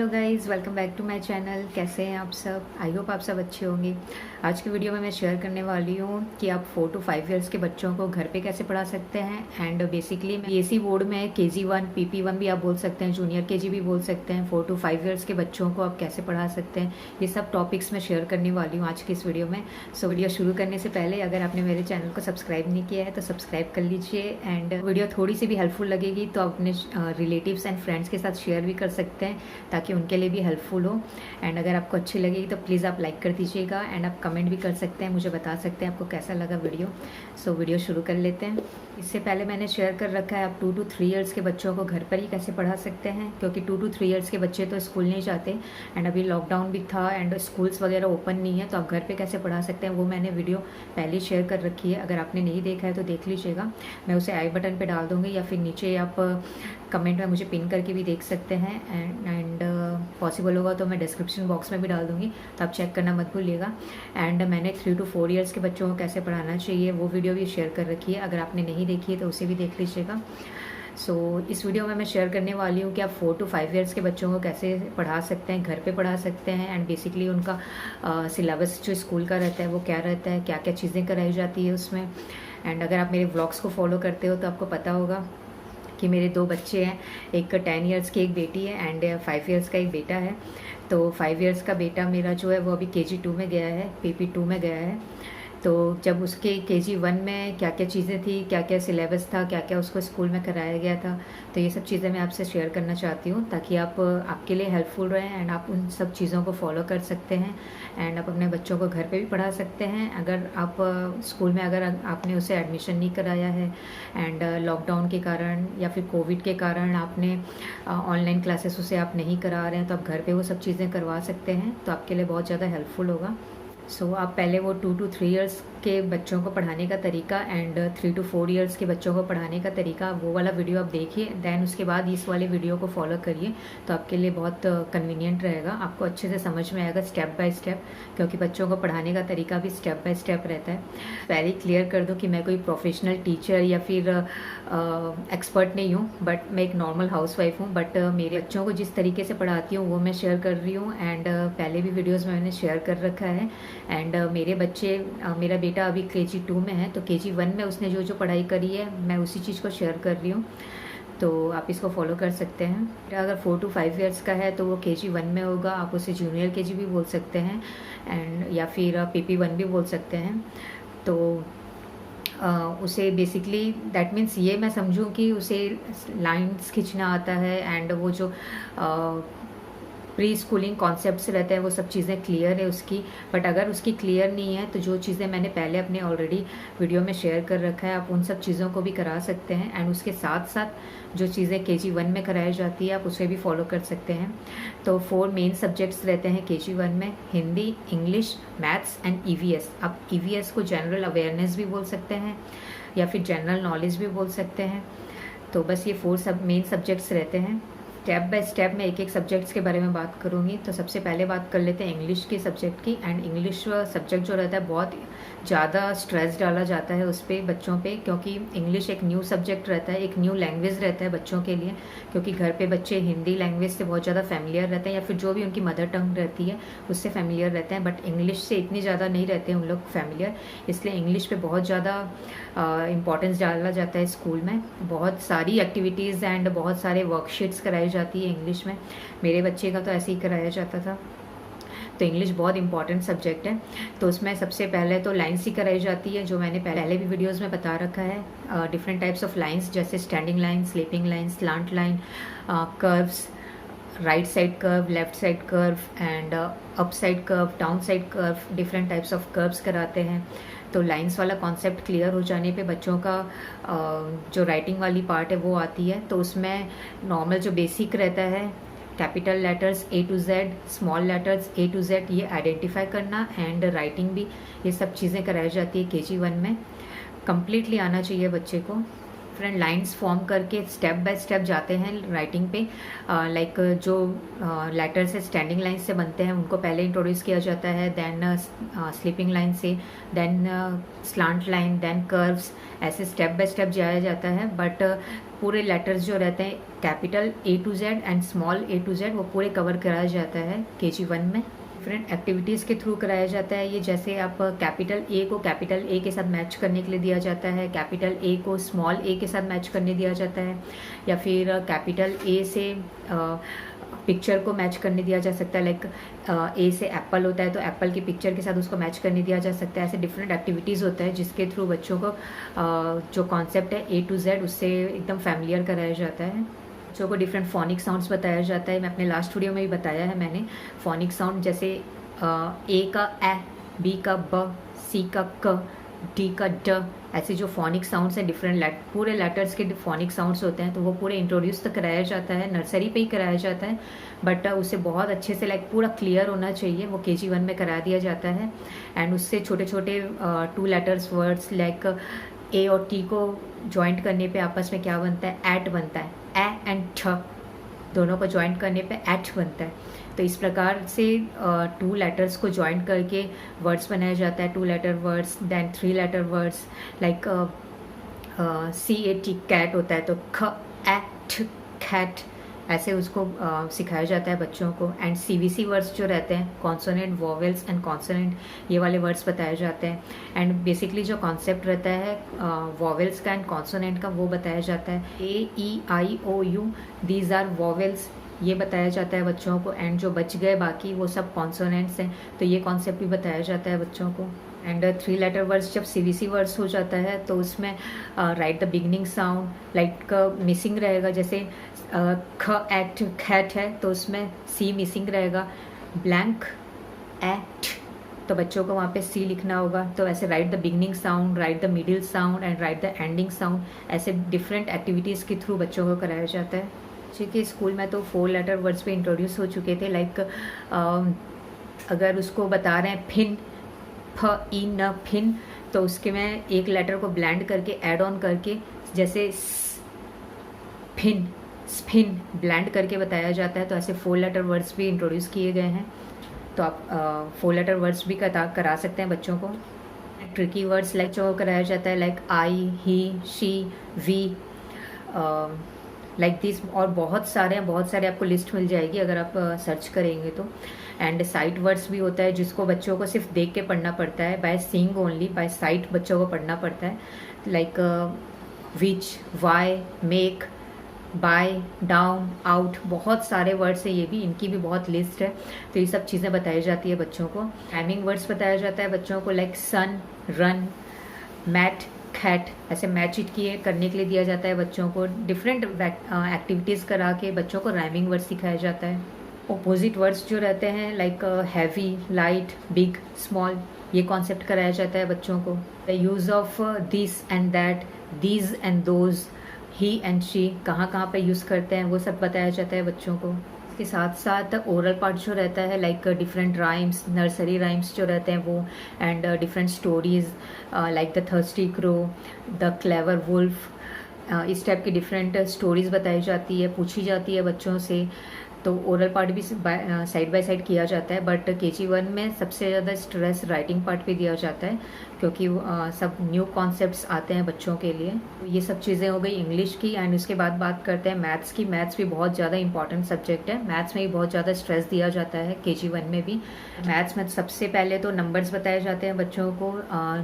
Hello guys, welcome back to my channel. कैसे हैं आप सब? आई होप आप सब अच्छे होंगे। आज की वीडियो में मैं शेयर करने वाली हूँ कि आप 4 to 5 इयर्स के बच्चों को घर पे कैसे पढ़ा सकते हैं। एंड बेसिकली बीएससी बोर्ड में KG1 PP1 भी आप बोल सकते हैं, जूनियर KG भी बोल सकते हैं। 4 to 5 इयर्स के बच्चों को आप कैसे पढ़ा सकते हैं, ये सब टॉपिक्स मैं शेयर करने वाली हूँ आज की इस वीडियो में। सो वीडियो शुरू करने से पहले अगर आपने मेरे चैनल को सब्सक्राइब नहीं किया है तो सब्सक्राइब कर लीजिए। एंड वीडियो थोड़ी सी भी हेल्पफुल लगेगी तो अपने रिलेटिव्स एंड फ्रेंड्स के साथ शेयर भी कर सकते हैं ताकि उनके लिए भी हेल्पफुल हो। एंड अगर आपको अच्छी लगेगी तो प्लीज़ आप लाइक कर दीजिएगा। एंड आप कमेंट भी कर सकते हैं, मुझे बता सकते हैं आपको कैसा लगा वीडियो। सो वीडियो शुरू कर लेते हैं। इससे पहले मैंने शेयर कर रखा है आप 2 to 3 इयर्स के बच्चों को घर पर ही कैसे पढ़ा सकते हैं, क्योंकि 2 to 3 इयर्स के बच्चे तो स्कूल नहीं जाते एंड अभी लॉकडाउन भी था एंड स्कूल्स वगैरह ओपन नहीं है, तो आप घर पे कैसे पढ़ा सकते हैं वो मैंने वीडियो पहले शेयर कर रखी है। अगर आपने नहीं देखा है तो देख लीजिएगा, मैं उसे आई बटन पे डाल दूँगी या फिर नीचे आप कमेंट में मुझे पिन करके भी देख सकते हैं। एंड पॉसिबल होगा तो मैं डिस्क्रिप्शन बॉक्स में भी डाल दूँगी, तो आप चेक करना मत भूलिएगा। एंड मैंने 3 to 4 इयर्स के बच्चों को कैसे पढ़ाना चाहिए वो वीडियो भी शेयर कर रखी है, अगर आपने नहीं देखी है तो उसे भी देख लीजिएगा। इस वीडियो में मैं शेयर करने वाली हूँ कि आप 4 to 5 इयर्स के बच्चों को कैसे पढ़ा सकते हैं, घर पे पढ़ा सकते हैं। एंड बेसिकली उनका सिलेबस जो स्कूल का रहता है वो क्या रहता है, क्या क्या चीज़ें कराई जाती है उसमें। एंड अगर आप मेरे व्लॉग्स को फॉलो करते हो तो आपको पता होगा कि मेरे 2 बच्चे हैं, एक 10 इयर्स की एक बेटी है एंड 5 इयर्स का एक बेटा है। तो 5 इयर्स का बेटा मेरा जो है वो अभी KG2 में गया है, PP2 में गया है। तो जब उसके KG1 में क्या क्या चीज़ें थी, क्या क्या सिलेबस था, क्या क्या उसको स्कूल में कराया गया था, तो ये सब चीज़ें मैं आपसे शेयर करना चाहती हूँ ताकि आपके लिए हेल्पफुल रहें एंड आप उन सब चीज़ों को फॉलो कर सकते हैं। एंड आप अपने बच्चों को घर पे भी पढ़ा सकते हैं। अगर आप स्कूल में अगर आपने उसे एडमिशन नहीं कराया है एंड लॉकडाउन के कारण या फिर कोविड के कारण आपने ऑनलाइन क्लासेस उसे आप नहीं करा रहे हैं, तो आप घर पे वो सब चीज़ें करवा सकते हैं, तो आपके लिए बहुत ज़्यादा हेल्पफुल होगा। आप पहले वो 2 to 3 इयर्स के बच्चों को पढ़ाने का तरीका एंड 3 to 4 इयर्स के बच्चों को पढ़ाने का तरीका, वो वाला वीडियो आप देखिए। देन उसके बाद इस वाले वीडियो को फॉलो करिए, तो आपके लिए बहुत कन्वीनियंट रहेगा, आपको अच्छे से समझ में आएगा स्टेप बाय स्टेप, क्योंकि बच्चों को पढ़ाने का तरीका भी स्टेप बाय स्टेप रहता है। पहले क्लियर कर दूँ कि मैं कोई प्रोफेशनल टीचर या फिर एक्सपर्ट नहीं हूँ, बट मैं एक नॉर्मल हाउसवाइफ हूँ। बट मेरे बच्चों को जिस तरीके से पढ़ाती हूँ वो मैं शेयर कर रही हूँ। एंड पहले भी वीडियोज़ में मैंने शेयर कर रखा है। एंड मेरे बच्चे मेरा बेटा अभी KG2 में है, तो KG1 में उसने जो जो पढ़ाई करी है मैं उसी चीज़ को शेयर कर रही हूँ, तो आप इसको फॉलो कर सकते हैं। अगर 4 to 5 इयर्स का है तो वो KG1 में होगा, आप उसे जूनियर KG भी बोल सकते हैं एंड या फिर PP1 भी बोल सकते हैं। तो उसे बेसिकली दैट मीन्स ये मैं समझूं कि उसे लाइंस खींचना आता है एंड वो जो प्री स्कूलिंग कॉन्सेप्ट्स रहते हैं वो सब चीज़ें क्लियर है उसकी। बट अगर उसकी क्लियर नहीं है तो जो चीज़ें मैंने पहले अपने ऑलरेडी वीडियो में शेयर कर रखा है आप उन सब चीज़ों को भी करा सकते हैं। एंड उसके साथ साथ जो चीज़ें KG1 में कराई जाती है आप उसे भी फॉलो कर सकते हैं। तो 4 मेन सब्जेक्ट्स रहते हैं KG1 में, Hindi, English, maths and EVS। आप EVS को जनरल अवेयरनेस भी बोल सकते हैं या फिर जनरल नॉलेज भी बोल सकते हैं। तो बस ये 4 मेन सब्जेक्ट्स रहते हैं। स्टेप बाय स्टेप मैं एक एक सब्जेक्ट्स के बारे में बात करूँगी। तो सबसे पहले बात कर लेते हैं इंग्लिश के सब्जेक्ट की। एंड इंग्लिश सब्जेक्ट जो रहता है बहुत ज़्यादा स्ट्रेस डाला जाता है उस पर बच्चों पे, क्योंकि इंग्लिश एक न्यू सब्जेक्ट रहता है, एक न्यू लैंग्वेज रहता है बच्चों के लिए, क्योंकि घर पे बच्चे हिंदी लैंग्वेज से बहुत ज़्यादा फेमिलियर रहते हैं या फिर जो भी उनकी मदर टंग रहती है उससे फेमिलियर रहते हैं, बट इंग्लिश से इतनी ज़्यादा नहीं रहते हैं उन लोग फेमिलियर। इसलिए इंग्लिश पे बहुत ज़्यादा इम्पॉर्टेंस डाला जाता है स्कूल में। बहुत सारी एक्टिविटीज़ एंड बहुत सारे वर्कशीट्स कराई जाती है इंग्लिश में। मेरे बच्चे का तो ऐसे ही कराया जाता था। तो इंग्लिश बहुत इंपॉर्टेंट सब्जेक्ट है। तो उसमें सबसे पहले तो लाइन्स ही कराई जाती है, जो मैंने पहले भी वीडियोस में बता रखा है। डिफरेंट टाइप्स ऑफ लाइन्स जैसे standing line, sleeping line, slant line, curves, right side curve, left side curve and up side curve, down side curve, different types of curves कराते हैं। तो लाइंस वाला कॉन्सेप्ट क्लियर हो जाने पे बच्चों का जो राइटिंग वाली पार्ट है वो आती है। तो उसमें नॉर्मल जो बेसिक रहता है, capital letters A to Z, small letters A to Z, ये आइडेंटिफाई करना एंड राइटिंग भी, ये सब चीज़ें कराई जाती है KG1 में। कंप्लीटली आना चाहिए बच्चे को। डिफरेंट लाइंस फॉर्म करके स्टेप बाय स्टेप जाते हैं राइटिंग पे। लाइक जो लेटर से स्टैंडिंग लाइन से बनते हैं उनको पहले इंट्रोड्यूस किया जाता है, देन स्लीपिंग लाइन से, then slant line, then curves, ऐसे स्टेप बाय स्टेप जाया जाता है। बट पूरे लेटर्स जो रहते हैं capital A to Z and small A to Z वो पूरे कवर कराया जाता है KG1 में। डिफरेंट एक्टिविटीज़ के थ्रू कराया जाता है ये, जैसे आप कैपिटल A को कैपिटल A के साथ मैच करने के लिए दिया जाता है, कैपिटल A को स्मॉल a के साथ मैच करने दिया जाता है, या फिर कैपिटल A से पिक्चर को मैच करने दिया जा सकता है। लाइक A से एप्पल होता है तो एप्पल की पिक्चर के साथ उसको मैच करने दिया जा सकता है। ऐसे डिफरेंट एक्टिविटीज़ होता है जिसके थ्रू बच्चों को जो कॉन्सेप्ट है A to Z उससे एकदम फैमिलियर कराया जाता है। बच्चों को डिफरेंट फोनिक साउंड्स बताया जाता है। मैं अपने लास्ट वीडियो में भी बताया है मैंने। फोनिक साउंड जैसे A का ए, B का ब, C का क, D का ड, ऐसे जो फोनिक साउंड्स हैं डिफरेंट पूरे लेटर्स के फोनिक साउंड्स होते हैं तो वो पूरे इंट्रोड्यूस तो कराया जाता है, नर्सरी पे ही कराया जाता है, बट उसे बहुत अच्छे से लाइक पूरा क्लियर होना चाहिए, वो KG1 में करा दिया जाता है। एंड उससे छोटे छोटे 2 लेटर्स वर्ड्स लाइक A और T को जॉइंट करने पे आपस में क्या बनता है, एट बनता है। ए एंड ठ दोनों को जॉइंट करने पे एट बनता है। तो इस प्रकार से 2 लेटर्स को जॉइंट करके वर्ड्स बनाया जाता है, 2 letter words, then 3 letter words like CAT cat होता है तो ख एट कैट, ऐसे उसको सिखाया जाता है बच्चों को। एंड CVC वर्ड्स जो रहते हैं कॉन्सोनेंट, वोवेल्स एंड कॉन्सोनेंट, ये वाले वर्ड्स बताए जाते हैं। एंड बेसिकली जो कॉन्सेप्ट रहता है वोवेल्स का एंड कॉन्सोनेंट का वो बताया जाता है। AEIOU दीज आर वोवेल्स, ये बताया जाता है बच्चों को। एंड जो बच गए बाकी वो सब कॉन्सोनेंट्स हैं, तो ये कॉन्सेप्ट भी बताया जाता है बच्चों को। एंड 3 लेटर वर्ड्स जब CVC वर्ड्स हो जाता है तो उसमें right the beginning sound like missing रहेगा, जैसे ख एट खैट है तो उसमें C मिसिंग रहेगा, ब्लैंक एट तो बच्चों को वहाँ पे C लिखना होगा। तो ऐसे right the beginning sound, right the middle sound and right the ending sound, ऐसे डिफरेंट एक्टिविटीज़ के थ्रू बच्चों को कराया जाता है। ठीक है, स्कूल में तो 4 लेटर वर्ड्स पे इंट्रोड्यूस हो चुके थे। लाइक अगर उसको बता रहे हैं फिन, फ ई न फिन, तो उसके में एक लेटर को ब्लेंड करके ऐड ऑन करके जैसे फिन स्पिन ब्लेंड करके बताया जाता है। तो ऐसे 4 लेटर वर्ड्स भी इंट्रोड्यूस किए गए हैं, तो आप 4 लेटर वर्ड्स भी करा सकते हैं बच्चों को। ट्रिकी वर्ड्स लाइक जो कराया जाता है like I, he, she, we, like this, और बहुत सारे आपको लिस्ट मिल जाएगी अगर आप सर्च करेंगे तो। एंड साइट वर्ड्स भी होता है जिसको बच्चों को सिर्फ देख के पढ़ना पड़ता है, by seeing only, by sight बच्चों को पढ़ना पड़ता है। Like which, why, make, by, down, out, बहुत सारे वर्ड्स है ये भी, इनकी भी बहुत लिस्ट है। तो ये सब चीज़ें बताई जाती है बच्चों को। टाइमिंग वर्ड्स बताया जाता है बच्चों को लाइक सन, रन, मैट, खैट, ऐसे मैच इट किए करने के लिए दिया जाता है बच्चों को। डिफरेंट एक्टिविटीज़ करा के बच्चों को राइमिंग वर्ड सिखाया जाता है। ऑपोजिट वर्ड्स जो रहते हैं like heavy, light, big, small, ये कॉन्सेप्ट कराया जाता है बच्चों को। The use of this and that, these and those, he and she, कहाँ कहाँ पे यूज़ करते हैं वो सब बताया जाता है बच्चों को। इसके साथ साथ ओरल पार्ट जो रहता है like different rhymes, nursery rhymes जो रहते हैं वो, and different stories like the thirsty crow, the clever wolf, इस टाइप की डिफरेंट स्टोरीज बताई जाती है, पूछी जाती है बच्चों से। तो ओरल पार्ट भी साइड बाय साइड किया जाता है, बट KG1 में सबसे ज़्यादा स्ट्रेस राइटिंग पार्ट पे दिया जाता है क्योंकि सब न्यू कॉन्सेप्ट्स आते हैं बच्चों के लिए। ये सब चीज़ें हो गई इंग्लिश की। एंड उसके बाद बात करते हैं मैथ्स की। मैथ्स भी बहुत ज़्यादा इंपॉर्टेंट सब्जेक्ट है, मैथ्स में भी बहुत ज़्यादा स्ट्रेस दिया जाता है KG1 में भी। मैथ्स में सबसे पहले तो नंबर्स बताए जाते हैं बच्चों को,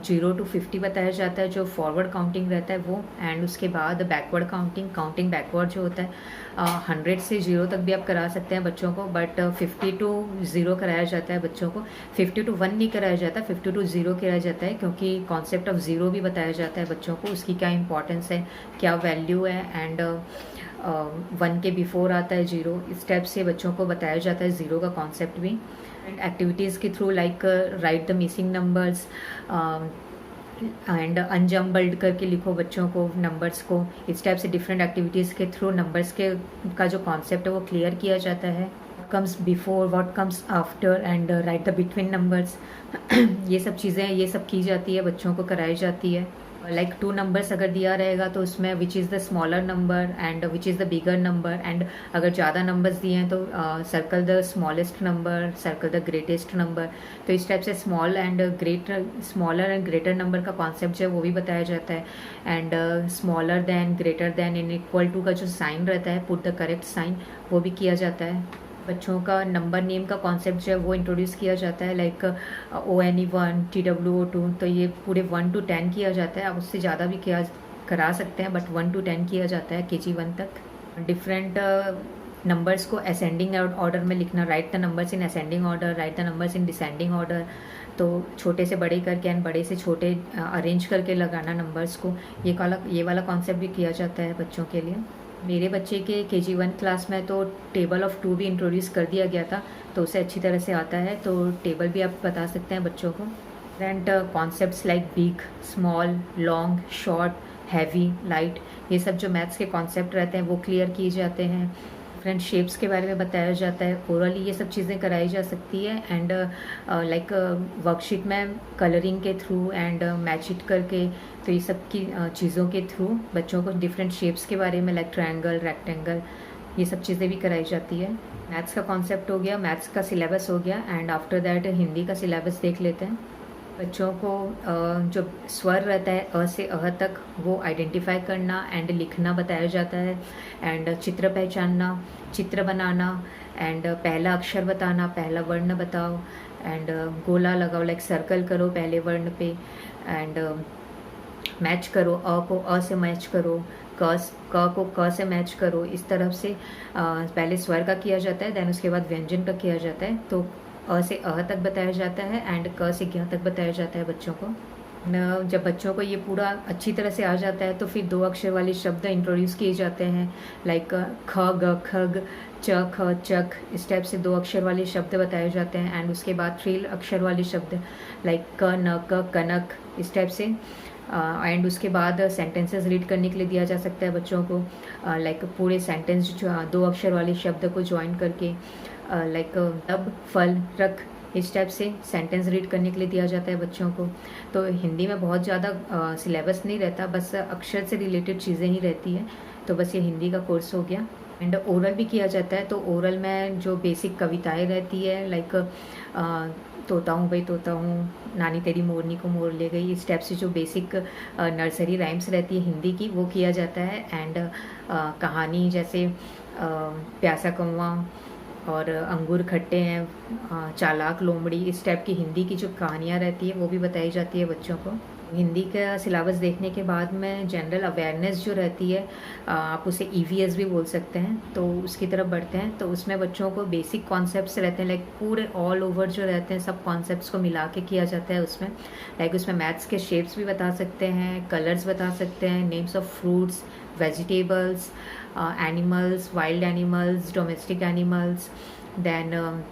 0 to 50 बताया जाता है जो फॉरवर्ड काउंटिंग रहता है वो। एंड उसके बाद बैकवर्ड काउंटिंग बैकवर्ड जो होता है 100 से 0 तक भी आप करा सकते हैं बच्चों को, बट 50 to 0 कराया जाता है बच्चों को। 50 to 1 नहीं कराया जाता, 50 to 0 कराया जाता है क्योंकि कॉन्सेप्ट ऑफ ज़ीरो भी बताया जाता है बच्चों को, उसकी क्या इंपॉर्टेंस है, क्या वैल्यू है। एंड 1 के बिफोर आता है 0, इस टाइप से बच्चों को बताया जाता है ज़ीरो का कॉन्सेप्ट भी। एंड एक्टिविटीज़ के through like write the missing numbers and unjumbled करके लिखो बच्चों को नंबर्स को। इस टाइप से डिफरेंट एक्टिविटीज़ के थ्रू नंबर्स के का जो कॉन्सेप्ट है वो क्लियर किया जाता है। Comes before, what comes after, and right the between numbers, ये सब चीज़ें ये सब की जाती है, बच्चों को कराई जाती है। लाइक 2 नंबर्स अगर दिया रहेगा तो उसमें which is the smaller number and which is the bigger number, and अगर ज़्यादा नंबर्स दिए हैं तो circle the smallest number, circle the greatest number. तो इस टाइप से स्मॉलर एंड ग्रेटर नंबर का कॉन्सेप्ट जो है वो भी बताया जाता है। And smaller than, greater than, in equal to का जो साइन रहता है, पुट द करेक्ट साइन, वो भी किया जाता है। बच्चों का नंबर नेम का कॉन्सेप्ट जो है वो इंट्रोड्यूस किया जाता है, लाइक ONE1, TWO2। तो ये पूरे 1 to 10 किया जाता है। आप उससे ज़्यादा भी किया करा सकते हैं, बट 1 to 10 किया जाता है KG1 तक। डिफरेंट नंबर्स को असेंडिंग ऑर्डर में लिखना, right the numbers in ascending order, right the numbers in descending order. तो छोटे से बड़े करके एंड बड़े से छोटे अरेंज करके लगाना नंबर्स को, ये वाला कॉन्सेप्ट भी किया जाता है बच्चों के लिए। मेरे बच्चे के KG1 क्लास में तो टेबल ऑफ 2 भी इंट्रोड्यूस कर दिया गया था, तो उसे अच्छी तरह से आता है। तो टेबल भी आप बता सकते हैं बच्चों को। Different concepts like big, small, long, short, heavy, light, ये सब जो मैथ्स के कॉन्सेप्ट रहते हैं वो क्लियर किए जाते हैं। डिफरेंट शेप्स के बारे में बताया जाता है। ओरली ये सब चीज़ें कराई जा सकती है। एंड लाइक वर्कशीट में कलरिंग के थ्रू एंड मैच इट करके, तो ये सब की चीज़ों के थ्रू बच्चों को डिफरेंट शेप्स के बारे में, लाइक ट्रायंगल, रेक्टेंगल, ये सब चीज़ें भी कराई जाती है। मैथ्स का कॉन्सेप्ट हो गया, मैथ्स का सिलेबस हो गया, एंड आफ्टर दैट हिंदी का सिलेबस देख लेते हैं। बच्चों को जो स्वर रहता है अ से अह तक, वो आइडेंटिफाई करना एंड लिखना बताया जाता है। एंड चित्र पहचानना, चित्र बनाना, एंड पहला अक्षर बताना, पहला वर्ण बताओ, एंड गोला लगाओ, लाइक सर्कल करो पहले वर्ण पे, एंड मैच करो, अ को अ से मैच करो, क को क से मैच करो। इस तरफ से पहले स्वर का किया जाता है, देन उसके बाद व्यंजन का किया जाता है। तो अ से अह तक बताया जाता है एंड क से ज्ञ तक बताया जाता है बच्चों को। जब बच्चों को ये पूरा अच्छी तरह से आ जाता है तो फिर 2 अक्षर वाले शब्द इंट्रोड्यूस किए जाते हैं, लाइक ख ग खग, च ख चक, इस टाइप से 2 अक्षर वाले शब्द बताए जाते हैं। एंड उसके बाद 3 अक्षर वाले शब्द लाइक क न क कनक, इस टाइप से। एंड उसके बाद सेंटेंसेस रीड करने के लिए दिया जा सकता है बच्चों को, लाइक पूरे सेंटेंस जो 2 अक्षर वाले शब्द को ज्वाइन करके, लाइक तब, फल, रख, इस टाइप से सेंटेंस रीड करने के लिए दिया जाता है बच्चों को। तो हिंदी में बहुत ज़्यादा सिलेबस नहीं रहता, बस अक्षर से रिलेटेड चीज़ें ही रहती है। तो बस ये हिंदी का कोर्स हो गया। एंड ओरल भी किया जाता है। तो ओरल में जो बेसिक कविताएं रहती है, लाइक तोता हूँ भाई तोता हूँ, नानी तेरी मोरनी को मोर ले गई, इस टाइप से जो बेसिक नर्सरी राइम्स रहती है हिंदी की, वो किया जाता है। एंड कहानी जैसे प्यासा कौवा और अंगूर खट्टे हैं, चालाक लोमड़ी, इस टाइप की हिंदी की जो कहानियाँ रहती है वो भी बताई जाती है बच्चों को। हिंदी का सिलेबस देखने के बाद में जनरल अवेयरनेस जो रहती है, आप उसे EVS भी बोल सकते हैं, तो उसकी तरफ बढ़ते हैं। तो उसमें बच्चों को बेसिक कॉन्सेप्ट्स रहते हैं, लाइक पूरे ऑल ओवर जो रहते हैं सब कॉन्सेप्ट्स को मिला के किया जाता है उसमें। लाइक उसमें मैथ्स के शेप्स भी बता सकते हैं, कलर्स बता सकते हैं, names of fruits, vegetables, animals, wild animals, domestic animals, then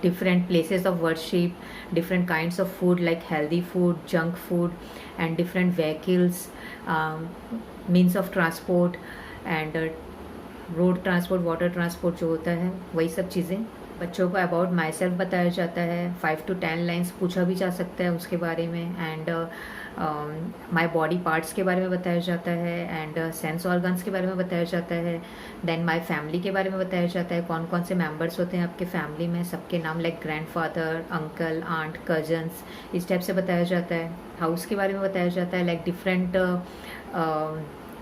different places of worship, different kinds of food like healthy food, junk food, and different vehicles, means of transport, and road transport, water transport जो होता है, वही सब चीज़ें। बच्चों को about my self बताया जाता है, 5 to 10 लाइन्स पूछा भी जा सकता है उसके बारे में। एंड माई बॉडी पार्ट्स के बारे में बताया जाता है, एंड सेंस ऑर्गन्स के बारे में बताया जाता है। देन माई फैमिली के बारे में बताया जाता है, कौन कौन से मेम्बर्स होते हैं आपके फैमिली में, सबके नाम, like grandfather, uncle, aunt, cousins, इस टाइप से बताया जाता है। हाउस के बारे में बताया जाता है, like different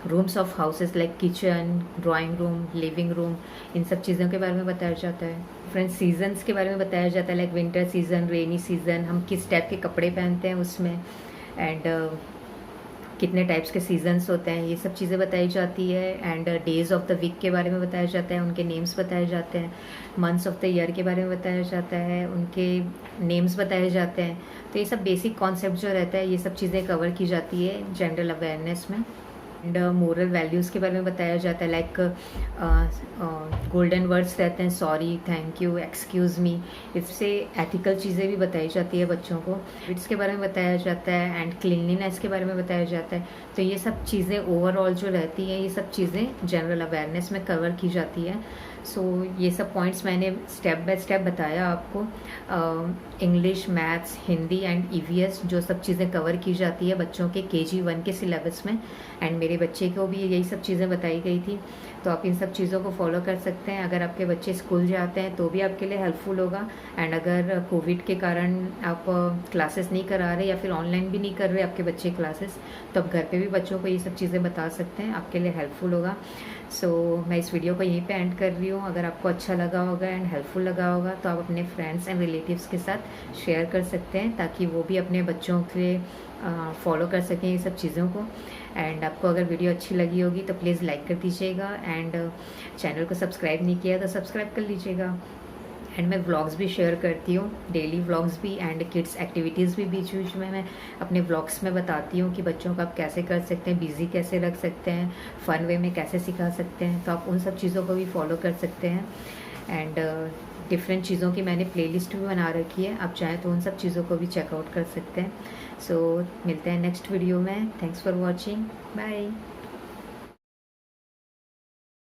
rooms of houses, like kitchen, drawing room, living room, इन सब चीज़ों के बारे में बताया जाता है। डिफरेंट सीजन्स के बारे में बताया जाता है, like winter season, rainy season, हम किस टाइप के कपड़े पहनते हैं उसमें, एंड कितने टाइप्स के सीजन्स होते हैं, ये सब चीज़ें बताई जाती है। And days of the week के बारे में बताया जाता है, उनके नेम्स बताए जाते हैं। मंथ्स ऑफ द ईयर के बारे में बताया जाता है, उनके नेम्स बताए जाते हैं। तो ये सब बेसिक कॉन्सेप्ट जो रहता है, ये सब चीज़ें कवर की जाती है जनरल अवेयरनेस में। एंड मोरल वैल्यूज़ के बारे में बताया जाता है, लाइक गोल्डन वर्ड्स रहते हैं, sorry, thank you, excuse me. इससे एथिकल चीज़ें भी बताई जाती है बच्चों को। हैबिट्स के बारे में बताया जाता है एंड क्लीनलीनेस के बारे में बताया जाता है। तो ये सब चीज़ें ओवरऑल जो रहती हैं, ये सब चीज़ें जनरल अवेयरनेस में कवर की जाती है। सो ये सब पॉइंट्स मैंने स्टेप बाय स्टेप बताया आपको। English, maths, Hindi and EVS जो सब चीज़ें कवर की जाती है बच्चों के KG 1 के सिलेबस में। एंड मेरे बच्चे को भी यही सब चीज़ें बताई गई थी, तो आप इन सब चीज़ों को फॉलो कर सकते हैं। अगर आपके बच्चे स्कूल जाते हैं तो भी आपके लिए हेल्पफुल होगा। एंड अगर कोविड के कारण आप क्लासेस नहीं करा रहे या फिर ऑनलाइन भी नहीं कर रहे आपके बच्चे क्लासेस, तो आप घर पे भी बच्चों को ये सब चीज़ें बता सकते हैं, आपके लिए हेल्पफुल होगा। सो मैं इस वीडियो को यहीं पे एंड कर रही हूँ। अगर आपको अच्छा लगा होगा एंड हेल्पफुल लगा होगा तो आप अपने फ्रेंड्स एंड रिलेटिव्स के साथ शेयर कर सकते हैं, ताकि वो भी अपने बच्चों के फॉलो कर सकें ये सब चीज़ों को। एंड आपको अगर वीडियो अच्छी लगी होगी तो प्लीज़ लाइक कर दीजिएगा, एंड चैनल को सब्सक्राइब नहीं किया तो सब्सक्राइब कर लीजिएगा। एंड मैं व्लॉग्स भी शेयर करती हूँ, डेली व्लॉग्स भी एंड किड्स एक्टिविटीज़ भी बीच बीच में मैं अपने व्लॉग्स में बताती हूँ कि बच्चों को आप कैसे कर सकते हैं, बिज़ी कैसे रख सकते हैं, फ़न वे में कैसे सिखा सकते हैं। तो आप उन सब चीज़ों को भी फॉलो कर सकते हैं। एंड डिफरेंट चीज़ों की मैंने प्लेलिस्ट भी बना रखी है, आप चाहें तो उन सब चीज़ों को भी चेकआउट कर सकते हैं। सो मिलते हैं नेक्स्ट वीडियो में। Thanks for watching, bye.